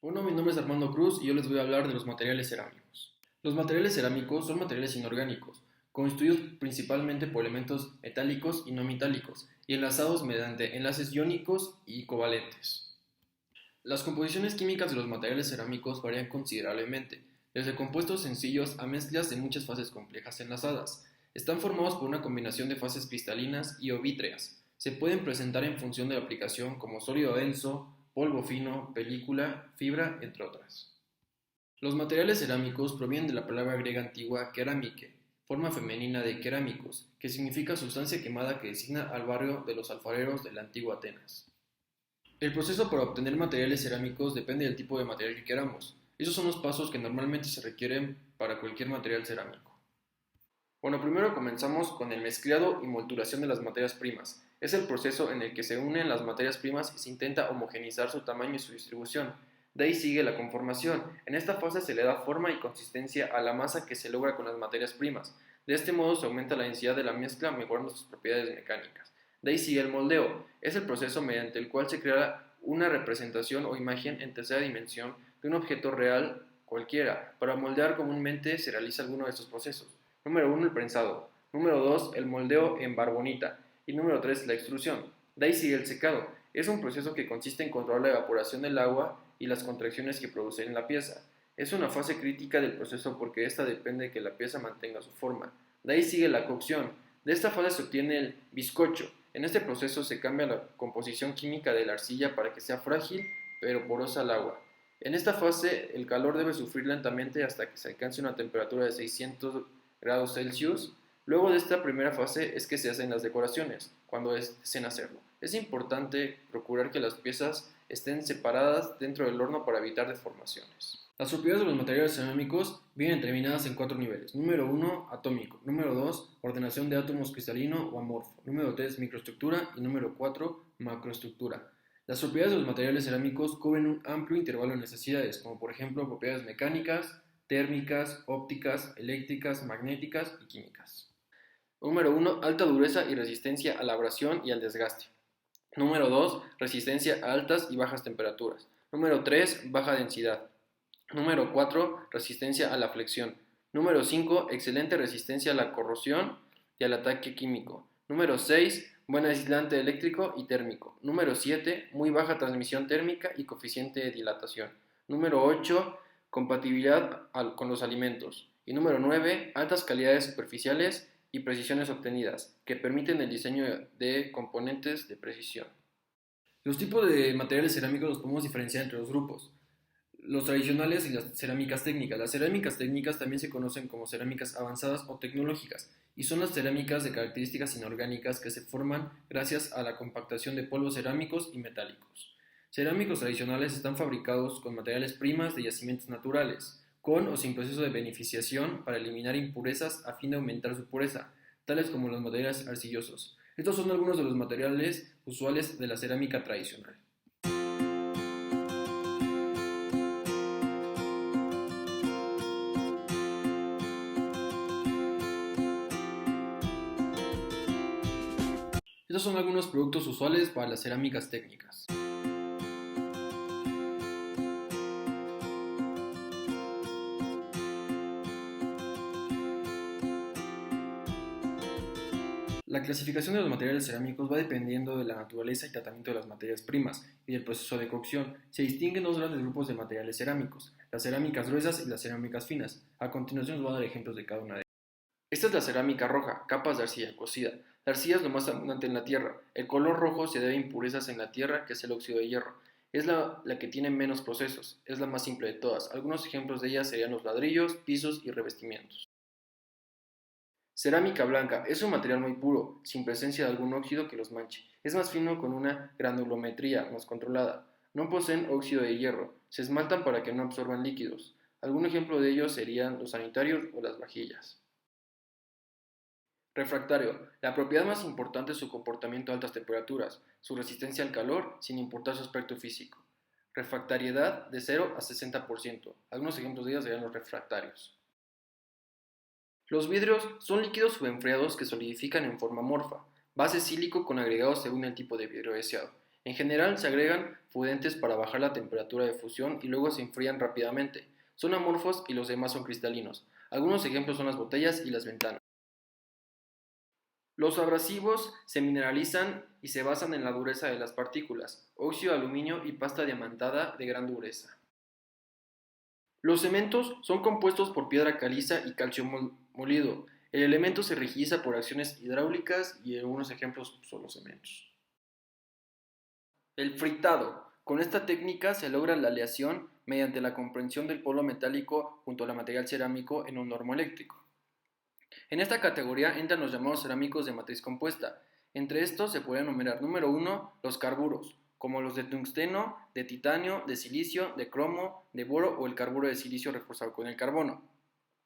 Bueno, mi nombre es Armando Cruz y yo les voy a hablar de los materiales cerámicos. Los materiales cerámicos son materiales inorgánicos, constituidos principalmente por elementos metálicos y no metálicos, y enlazados mediante enlaces iónicos y covalentes. Las composiciones químicas de los materiales cerámicos varían considerablemente, desde compuestos sencillos a mezclas de muchas fases complejas enlazadas. Están formados por una combinación de fases cristalinas y o vítreas. Se pueden presentar en función de la aplicación como sólido denso, polvo fino, película, fibra, entre otras. Los materiales cerámicos provienen de la palabra griega antigua keramike, forma femenina de keramicos, que significa sustancia quemada que designa al barrio de los alfareros de la antigua Atenas. El proceso para obtener materiales cerámicos depende del tipo de material que queramos. Esos son los pasos que normalmente se requieren para cualquier material cerámico. Bueno, primero comenzamos con el mezclado y molturación de las materias primas. Es el proceso en el que se unen las materias primas y se intenta homogeneizar su tamaño y su distribución. De ahí sigue la conformación. En esta fase se le da forma y consistencia a la masa que se logra con las materias primas. De este modo se aumenta la densidad de la mezcla mejorando sus propiedades mecánicas. De ahí sigue el moldeo. Es el proceso mediante el cual se crea una representación o imagen en tercera dimensión de un objeto real cualquiera. Para moldear comúnmente se realiza alguno de estos procesos. Número 1, el prensado. Número 2, el moldeo en barbonita. Y número 3, la extrusión. De ahí sigue el secado. Es un proceso que consiste en controlar la evaporación del agua y las contracciones que produce en la pieza. Es una fase crítica del proceso porque esta depende de que la pieza mantenga su forma. De ahí sigue la cocción. De esta fase se obtiene el bizcocho. En este proceso se cambia la composición química de la arcilla para que sea frágil pero porosa al agua. En esta fase el calor debe sufrir lentamente hasta que se alcance una temperatura de 600 grados Celsius. Luego de esta primera fase es que se hacen las decoraciones, cuando deseen hacerlo. Es importante procurar que las piezas estén separadas dentro del horno para evitar deformaciones. Las propiedades de los materiales cerámicos vienen determinadas en cuatro niveles. Número 1, atómico. Número 2, ordenación de átomos cristalino o amorfo. Número 3, microestructura. Y número 4, macroestructura. Las propiedades de los materiales cerámicos cubren un amplio intervalo de necesidades, como por ejemplo propiedades mecánicas, térmicas, ópticas, eléctricas, magnéticas y químicas. Número 1, alta dureza y resistencia a la abrasión y al desgaste. Número 2, resistencia a altas y bajas temperaturas. Número 3, baja densidad. Número 4, resistencia a la flexión. Número 5, excelente resistencia a la corrosión y al ataque químico. Número 6, buen aislante eléctrico y térmico. Número 7, muy baja transmisión térmica y coeficiente de dilatación. Número 8, compatibilidad con los alimentos. Y número 9, altas calidades superficiales y precisiones obtenidas, que permiten el diseño de componentes de precisión. Los tipos de materiales cerámicos los podemos diferenciar entre los grupos. Los tradicionales y las cerámicas técnicas. Las cerámicas técnicas también se conocen como cerámicas avanzadas o tecnológicas y son las cerámicas de características inorgánicas que se forman gracias a la compactación de polvos cerámicos y metálicos. Cerámicos tradicionales están fabricados con materiales primas de yacimientos naturales, con o sin proceso de beneficiación para eliminar impurezas a fin de aumentar su pureza, tales como los materiales arcillosos. Estos son algunos de los materiales usuales de la cerámica tradicional. Estos son algunos productos usuales para las cerámicas técnicas. La clasificación de los materiales cerámicos va dependiendo de la naturaleza y tratamiento de las materias primas y del proceso de cocción. Se distinguen dos grandes grupos de materiales cerámicos, las cerámicas gruesas y las cerámicas finas. A continuación os voy a dar ejemplos de cada una de ellas. Esta es la cerámica roja, capas de arcilla cocida. La arcilla es lo más abundante en la tierra. El color rojo se debe a impurezas en la tierra, que es el óxido de hierro. Es la que tiene menos procesos, es la más simple de todas. Algunos ejemplos de ella serían los ladrillos, pisos y revestimientos. Cerámica blanca es un material muy puro, sin presencia de algún óxido que los manche. Es más fino con una granulometría más controlada. No poseen óxido de hierro, se esmaltan para que no absorban líquidos. Algún ejemplo de ellos serían los sanitarios o las vajillas. Refractario. La propiedad más importante es su comportamiento a altas temperaturas, su resistencia al calor sin importar su aspecto físico. Refractariedad de 0 a 60%. Algunos ejemplos de ellas serían los refractarios. Los vidrios son líquidos subenfriados que solidifican en forma amorfa, base sílico con agregados según el tipo de vidrio deseado. En general se agregan fundentes para bajar la temperatura de fusión y luego se enfrían rápidamente. Son amorfos y los demás son cristalinos. Algunos ejemplos son las botellas y las ventanas. Los abrasivos se mineralizan y se basan en la dureza de las partículas, óxido de aluminio y pasta diamantada de gran dureza. Los cementos son compuestos por piedra caliza y calcio molido. El elemento se rigida por acciones hidráulicas y algunos ejemplos son los cementos. El fritado. Con esta técnica se logra la aleación mediante la comprensión del polo metálico junto al material cerámico en un horno eléctrico. En esta categoría entran los llamados cerámicos de matriz compuesta. Entre estos se pueden enumerar: número 1, los carburos, como los de tungsteno, de titanio, de silicio, de cromo, de boro o el carburo de silicio reforzado con el carbono.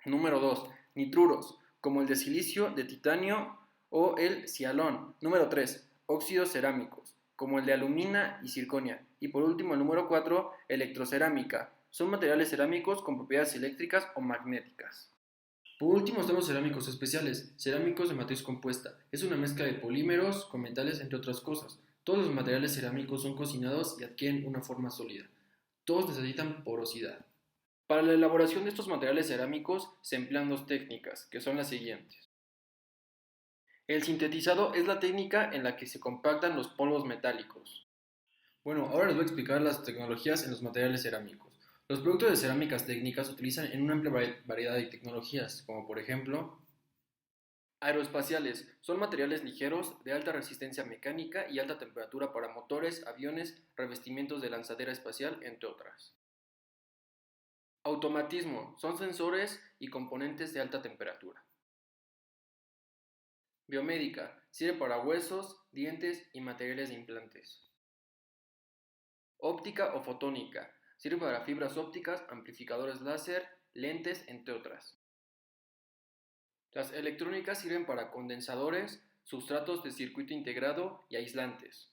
Número 2, nitruros, como el de silicio, de titanio o el cialón. Número 3, óxidos cerámicos, como el de alumina y circonia. Y por último, el número 4, electrocerámica. Son materiales cerámicos con propiedades eléctricas o magnéticas. Por último están los cerámicos especiales, cerámicos de matriz compuesta. Es una mezcla de polímeros con metales, entre otras cosas. Todos los materiales cerámicos son cocinados y adquieren una forma sólida. Todos necesitan porosidad. Para la elaboración de estos materiales cerámicos se emplean dos técnicas, que son las siguientes. El sintetizado es la técnica en la que se compactan los polvos metálicos. Bueno, ahora les voy a explicar las tecnologías en los materiales cerámicos. Los productos de cerámicas técnicas se utilizan en una amplia variedad de tecnologías, como por ejemplo, aeroespaciales. Son materiales ligeros, de alta resistencia mecánica y alta temperatura para motores, aviones, revestimientos de lanzadera espacial, entre otras. Automatismo. Son sensores y componentes de alta temperatura. Biomédica. Sirve para huesos, dientes y materiales de implantes. Óptica o fotónica. Sirve para fibras ópticas, amplificadores láser, lentes, entre otras. Las electrónicas sirven para condensadores, sustratos de circuito integrado y aislantes.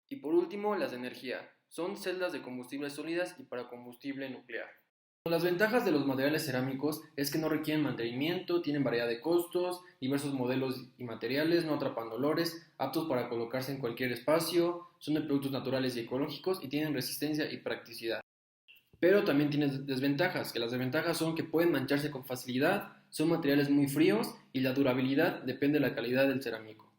Y por último, las de energía. Son celdas de combustible sólidas y para combustible nuclear. Las ventajas de los materiales cerámicos es que no requieren mantenimiento, tienen variedad de costos, diversos modelos y materiales, no atrapan olores, aptos para colocarse en cualquier espacio, son de productos naturales y ecológicos y tienen resistencia y practicidad. Pero también tienen desventajas, que las desventajas son que pueden mancharse con facilidad, son materiales muy fríos y la durabilidad depende de la calidad del cerámico.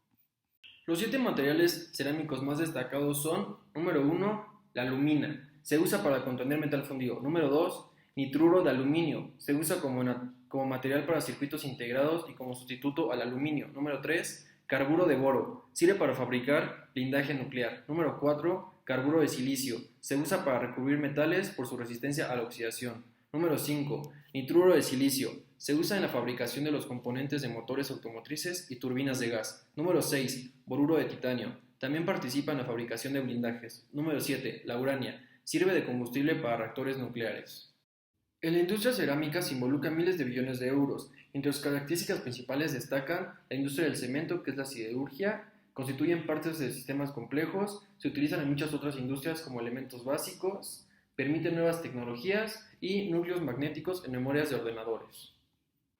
Los 7 materiales cerámicos más destacados son: número 1, la alumina, se usa para contener metal fundido. Número 2, nitruro de aluminio, se usa como material para circuitos integrados y como sustituto al aluminio. Número 3, carburo de boro, sirve para fabricar blindaje nuclear. Número 4, carburo de silicio, se usa para recubrir metales por su resistencia a la oxidación. Número 5, nitruro de silicio, se usa en la fabricación de los componentes de motores automotrices y turbinas de gas. Número 6, boruro de titanio, también participa en la fabricación de blindajes. Número 7, la urania, sirve de combustible para reactores nucleares. En la industria cerámica se involucran miles de billones de euros. Entre sus características principales destacan la industria del cemento, que es la siderurgia, constituyen partes de sistemas complejos, se utilizan en muchas otras industrias como elementos básicos, permiten nuevas tecnologías y núcleos magnéticos en memorias de ordenadores.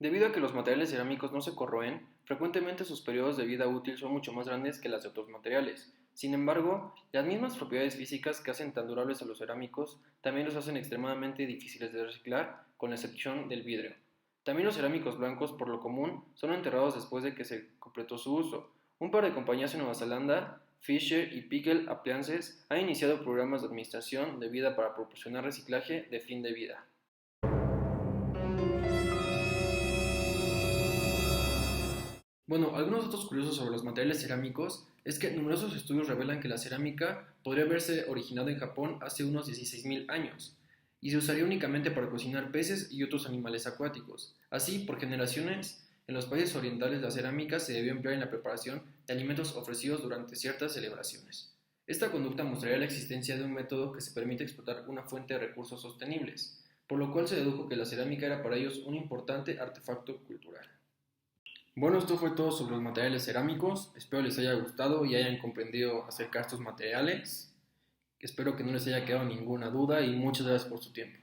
Debido a que los materiales cerámicos no se corroen, frecuentemente sus periodos de vida útil son mucho más grandes que las de otros materiales. Sin embargo, las mismas propiedades físicas que hacen tan durables a los cerámicos también los hacen extremadamente difíciles de reciclar, con la excepción del vidrio. También los cerámicos blancos, por lo común, son enterrados después de que se completó su uso. Un par de compañías en Nueva Zelanda, Fisher y Paykel Appliances, han iniciado programas de administración de vida para proporcionar reciclaje de fin de vida. Bueno, algunos datos curiosos sobre los materiales cerámicos es que numerosos estudios revelan que la cerámica podría haberse originado en Japón hace unos 16.000 años y se usaría únicamente para cocinar peces y otros animales acuáticos. Así, por generaciones, en los países orientales la cerámica se debió emplear en la preparación de alimentos ofrecidos durante ciertas celebraciones. Esta conducta mostraría la existencia de un método que se permite explotar una fuente de recursos sostenibles, por lo cual se dedujo que la cerámica era para ellos un importante artefacto cultural. Bueno, esto fue todo sobre los materiales cerámicos. Espero les haya gustado y hayan comprendido acerca de estos materiales. Espero que no les haya quedado ninguna duda y muchas gracias por su tiempo.